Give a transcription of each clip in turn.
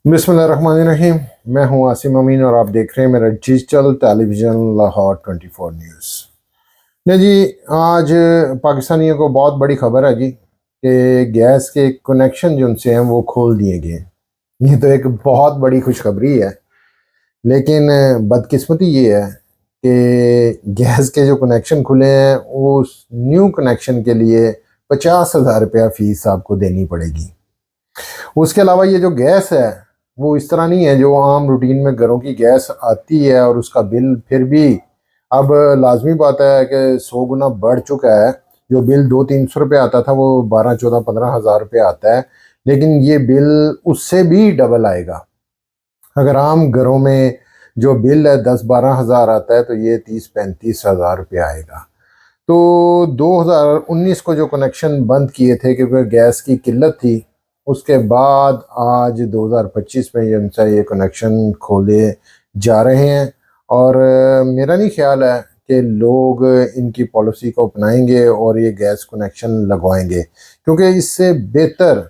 बिस्मिल्लाहिर्रहमानिर्रहीम। मैं हूं आसिम अमीन और आप देख रहे हैं मेरा डिजिटल टेलीविज़न लाहौर 24 न्यूज़। नहीं जी, आज पाकिस्तानियों को बहुत बड़ी खबर है जी कि गैस के कनेक्शन जो उनसे हैं वो खोल दिए गए। ये तो एक बहुत बड़ी खुशखबरी है, लेकिन बदकिस्मती ये है कि गैस के जो कनेक्शन खुले हैं उस न्यू कनेक्शन के लिए 50,000 रुपया फ़ीस आपको देनी पड़ेगी। उसके अलावा ये जो गैस है वो इस तरह नहीं है जो आम रूटीन में घरों की गैस आती है और उसका बिल फिर भी अब लाजमी बात है कि 100 गुना बढ़ चुका है। जो बिल 200-300 रुपये आता था वो 12-14-15 हज़ार रुपये आता है, लेकिन ये बिल उससे भी डबल आएगा। अगर आम घरों में जो बिल है 10-12 हज़ार आता है तो ये 30-35 हज़ार रुपये आएगा। तो 2019 को जो कनेक्शन बंद किए थे क्योंकि गैस की किल्लत थी, उसके बाद आज 2025 में ये कनेक्शन खोले जा रहे हैं। और मेरा नहीं ख्याल है कि लोग इनकी पॉलिसी को अपनाएंगे और ये गैस कनेक्शन लगवाएंगे, क्योंकि इससे बेहतर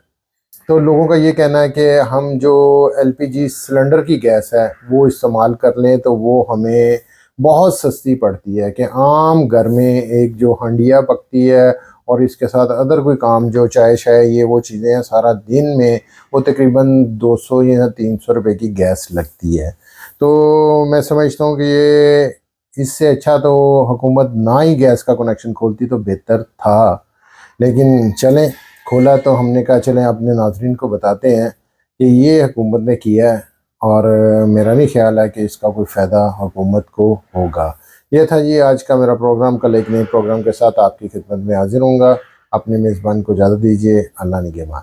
तो लोगों का ये कहना है कि हम जो एलपीजी सिलेंडर की गैस है वो इस्तेमाल कर लें तो वो हमें बहुत सस्ती पड़ती है। कि आम घर में एक जो हंडिया पकती है और इसके साथ अदर कोई काम जो चाय शाय ये वो चीज़ें हैं, सारा दिन में वो तकरीबन 200 या 300 रुपए की गैस लगती है। तो मैं समझता हूँ कि ये इससे अच्छा तो हुकूमत ना ही गैस का कनेक्शन खोलती तो बेहतर था। लेकिन चलें, खोला तो हमने कहा चलें अपने नाज़रीन को बताते हैं कि ये हुकूमत ने किया है और मेरा नहीं ख्याल है कि इसका कोई फ़ायदा हुकूमत को होगा। ये था जी आज का मेरा प्रोग्राम। कल एक नए प्रोग्राम के साथ आपकी खिदमत में हाजिर होऊंगा। अपने मेज़बान को इजाज़त दीजिए। अल्लाह निगहबान।